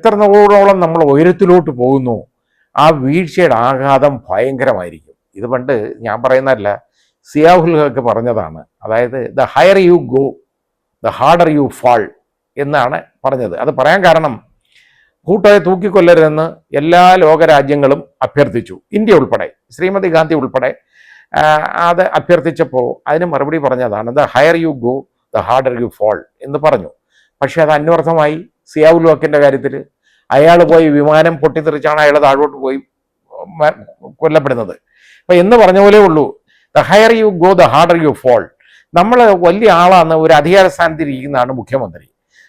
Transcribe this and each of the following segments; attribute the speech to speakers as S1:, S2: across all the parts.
S1: എത്രത്തോളം നമ്മൾ ഉയരത്തിലോട്ട് പോകുന്നു ആ വീഴ്ചയുടെ ആഘാതം ഭയങ്കരമായിരിക്കും. ഇത് പണ്ട് ഞാൻ പറയുന്നതല്ല, സിയാവുൽ ഹക്ക് പറഞ്ഞതാണ്. അതായത് the higher you go the harder U fall എന്നാണ് പറഞ്ഞത്. അത് പറയാൻ കാരണം ഭൂട്ടോയെ തൂക്കിക്കൊല്ലരുതെന്ന് എല്ലാ ലോകരാജ്യങ്ങളും അഭ്യർത്ഥിച്ചു, ഇന്ത്യ ഉൾപ്പെടെ, ശ്രീമതി ഗാന്ധി ഉൾപ്പെടെ അത് അഭ്യർത്ഥിച്ചപ്പോൾ അതിന് മറുപടി പറഞ്ഞതാണ് the higher you go the harder U fall എന്ന് പറഞ്ഞു. പക്ഷെ അത് അന്വർത്ഥമായി സിയാവുൽ ഹക്കിൻ്റെ കാര്യത്തിൽ. അയാൾ പോയി വിമാനം പൊട്ടിത്തെറിച്ചാണ് അയാൾ താഴോട്ട് പോയി കൊല്ലപ്പെടുന്നത്. അപ്പം എന്ന് പറഞ്ഞ പോലെ ഉള്ളൂ, the higher you go the harder U fall. നമ്മൾ വലിയ ആളാണ്, ഒരു അധികാര സ്ഥാനത്തിൽ ഇരിക്കുന്നതാണ് മുഖ്യമന്ത്രി.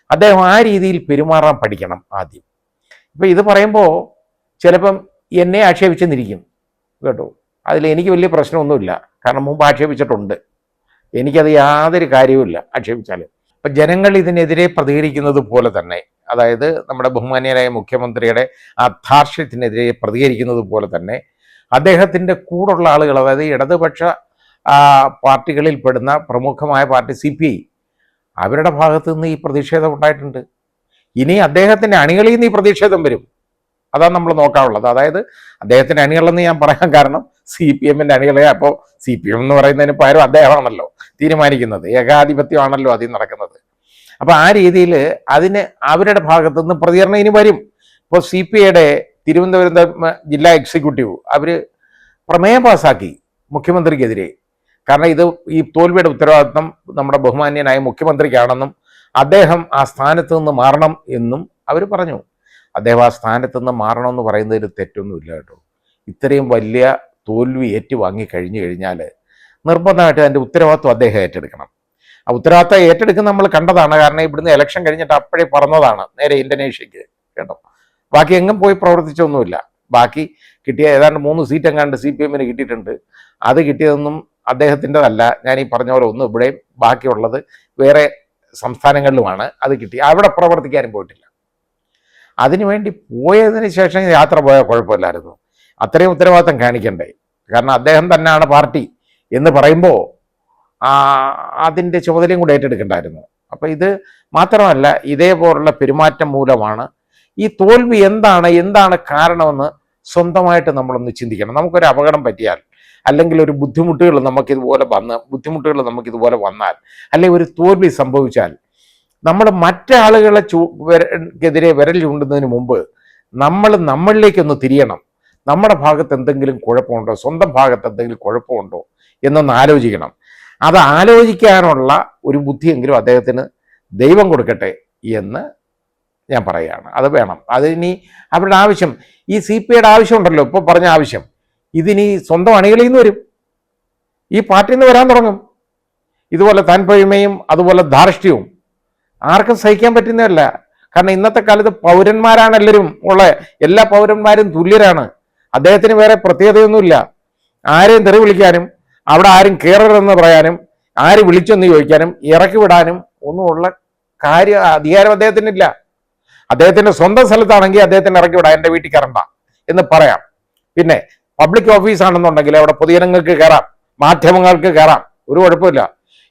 S1: അദ്ദേഹം ആ രീതിയിൽ പെരുമാറാൻ പഠിക്കണം ആദ്യം. ഇപ്പം ഇത് പറയുമ്പോൾ ചിലപ്പം എന്നെ ആക്ഷേപിച്ചെന്നിരിക്കും കേട്ടോ. അതിൽ എനിക്ക് വലിയ പ്രശ്നമൊന്നുമില്ല, കാരണം മുമ്പ് ആക്ഷേപിച്ചിട്ടുണ്ട്. എനിക്കത് യാതൊരു കാര്യവുമില്ല ആക്ഷേപിച്ചാൽ. അപ്പം ജനങ്ങൾ ഇതിനെതിരെ പ്രതികരിക്കുന്നത് പോലെ തന്നെ, അതായത് നമ്മുടെ ബഹുമാന്യനായ മുഖ്യമന്ത്രിയുടെ ആ ധാർഷ്ട്യത്തിനെതിരെ പ്രതികരിക്കുന്നത് പോലെ തന്നെ അദ്ദേഹത്തിൻ്റെ കൂടുള്ള ആളുകൾ, അതായത് ഇടതുപക്ഷ പാർട്ടികളിൽ പെടുന്ന പ്രമുഖമായ പാർട്ടി CPI, അവരുടെ ഭാഗത്തു നിന്ന് ഈ പ്രതിഷേധം ഉണ്ടായിട്ടുണ്ട്. ഇനി അദ്ദേഹത്തിൻ്റെ അണികളിൽ നിന്ന് ഈ പ്രതിഷേധം വരും. അതാണ് നമ്മൾ നോക്കാനുള്ളത്. അതായത് അദ്ദേഹത്തിൻ്റെ അണികളെന്ന് ഞാൻ പറയാൻ കാരണം CPM-ൻ്റെ അണികളെ, അപ്പോൾ CPM എന്ന് പറയുന്നതിന് പകരം അദ്ദേഹമാണല്ലോ തീരുമാനിക്കുന്നത്, ഏകാധിപത്യമാണല്ലോ അതിൽ നടക്കുന്നത്. അപ്പോൾ ആ രീതിയിൽ അതിന് അവരുടെ ഭാഗത്തു നിന്ന് പ്രതികരണം ഇനി വരും. ഇപ്പോൾ CPI-യുടെ തിരുവനന്തപുരം ജില്ലാ എക്സിക്യൂട്ടീവ് അവർ പ്രമേയം പാസാക്കി മുഖ്യമന്ത്രിക്കെതിരെ. കാരണം ഇത് ഈ തോൽവിയുടെ ഉത്തരവാദിത്വം നമ്മുടെ ബഹുമാന്യനായ മുഖ്യമന്ത്രിക്കാണെന്നും അദ്ദേഹം ആ സ്ഥാനത്ത് നിന്ന് മാറണം എന്നും അവർ പറഞ്ഞു. അദ്ദേഹം ആ സ്ഥാനത്ത് നിന്ന് മാറണമെന്ന് പറയുന്നതിൽ തെറ്റൊന്നുമില്ല കേട്ടോ. ഇത്രയും വലിയ തോൽവി ഏറ്റുവാങ്ങി കഴിഞ്ഞു കഴിഞ്ഞാൽ നിർബന്ധമായിട്ട് അതിൻ്റെ ഉത്തരവാദിത്വം അദ്ദേഹം ഏറ്റെടുക്കണം. ആ ഉത്തരവാദിത്വം ഏറ്റെടുക്കുന്ന നമ്മൾ കണ്ടതാണ്. കാരണം ഇവിടുന്ന് ഇലക്ഷൻ കഴിഞ്ഞിട്ട് അപ്പോഴേ പറഞ്ഞതാണ് നേരെ ഇന്തോനേഷ്യക്ക് കേട്ടോ. ബാക്കി എങ്ങും പോയി പ്രവർത്തിച്ചൊന്നുമില്ല. ബാക്കി കിട്ടിയ ഏതാണ്ട് 3 സീറ്റ് എങ്ങാണ്ട് CPM-ന് കിട്ടിയിട്ടുണ്ട്. അത് കിട്ടിയതൊന്നും അദ്ദേഹത്തിൻ്റെതല്ല. ഞാൻ ഈ പറഞ്ഞ പോലെ ഒന്നും ഇവിടെയും, ബാക്കിയുള്ളത് വേറെ സംസ്ഥാനങ്ങളിലുമാണ് അത് കിട്ടി. അവിടെ പ്രവർത്തിക്കാനും പോയിട്ടില്ല. അതിനുവേണ്ടി പോയതിന് ശേഷം യാത്ര പോയാൽ കുഴപ്പമില്ലായിരുന്നു. അത്രയും ഉത്തരവാദിത്തം കാണിക്കണ്ടേ? കാരണം അദ്ദേഹം തന്നെയാണ് പാർട്ടി എന്ന് പറയുമ്പോൾ അതിൻ്റെ ചുമതലയും കൂടെ ഏറ്റെടുക്കണ്ടായിരുന്നു. അപ്പം ഇത് മാത്രമല്ല, ഇതേപോലുള്ള പെരുമാറ്റം മൂലമാണ് ഈ തോൽവി. എന്താണ് കാരണമെന്ന് സ്വന്തമായിട്ട് നമ്മളൊന്ന് ചിന്തിക്കണം. നമുക്കൊരു അപകടം പറ്റിയാൽ, അല്ലെങ്കിൽ ഒരു ബുദ്ധിമുട്ടുകൾ നമുക്കിതുപോലെ വന്നാൽ, അല്ലെങ്കിൽ ഒരു തോൽവി സംഭവിച്ചാൽ, നമ്മൾ മറ്റാളുകളെതിരെ വിരൽ ചൂണ്ടുന്നതിന് മുമ്പ് നമ്മളിലേക്കൊന്ന് തിരിയണം. നമ്മുടെ ഭാഗത്ത് എന്തെങ്കിലും കുഴപ്പമുണ്ടോ, സ്വന്തം ഭാഗത്ത് എന്തെങ്കിലും കുഴപ്പമുണ്ടോ എന്നൊന്ന് ആലോചിക്കണം. അത് ആലോചിക്കാനുള്ള ഒരു ബുദ്ധിയെങ്കിലും അദ്ദേഹത്തിന് ദൈവം കൊടുക്കട്ടെ എന്ന് ഞാൻ പറയുകയാണ്. അത് വേണം. അതിനി അവരുടെ ആവശ്യം, ഈ CPI-യുടെ ആവശ്യമുണ്ടല്ലോ, ഇപ്പോൾ പറഞ്ഞ ആവശ്യം, ഇതിനി സ്വന്തം അണികളിൽ നിന്ന് വരും, ഈ പാർട്ടിയിൽ നിന്ന് വരാൻ തുടങ്ങും. ഇതുപോലെ താൻപൊയ്മയും അതുപോലെ ധാർഷ്ട്യവും ആർക്കും സഹിക്കാൻ പറ്റുന്നതല്ല. കാരണം ഇന്നത്തെ കാലത്ത് പൗരന്മാരാണ് എല്ലാവരും എല്ലാ പൗരന്മാരും തുല്യരാണ്. അദ്ദേഹത്തിന് വേറെ പ്രത്യേകതയൊന്നുമില്ല. ആരെയും തെറി വിളിക്കാനും, അവിടെ ആരും കയറരുതെന്ന് പറയാനും, ആര് വിളിച്ചെന്ന് ചോദിക്കാനും, ഇറക്കി വിടാനും ഒന്നുമുള്ള അധികാരം അദ്ദേഹത്തിനില്ല. അദ്ദേഹത്തിൻ്റെ സ്വന്തം സ്ഥലത്താണെങ്കിൽ അദ്ദേഹത്തിന് ഇറക്കി വിടാം, എൻ്റെ വീട്ടിൽ കയറണ്ട എന്ന് പറയാം. പിന്നെ പബ്ലിക് ഓഫീസാണെന്നുണ്ടെങ്കിൽ അവിടെ പൊതുജനങ്ങൾക്ക് കയറാം, മാധ്യമങ്ങൾക്ക് കയറാം, ഒരു കുഴപ്പമില്ല.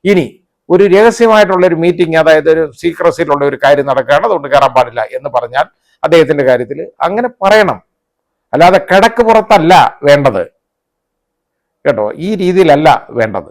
S1: ഇനി ഒരു രഹസ്യമായിട്ടുള്ളൊരു മീറ്റിംഗ്, അതായത് ഒരു സീക്രസിലുള്ള ഒരു കാര്യം നടക്കുകയാണ്, അതുകൊണ്ട് കയറാൻ പാടില്ല എന്ന് പറഞ്ഞാൽ അദ്ദേഹത്തിൻ്റെ കാര്യത്തിൽ അങ്ങനെ പറയണം. അല്ലാതെ കിടക്ക് പുറത്തല്ല വേണ്ടത് കേട്ടോ, ഈ രീതിയിലല്ല വേണ്ടത്.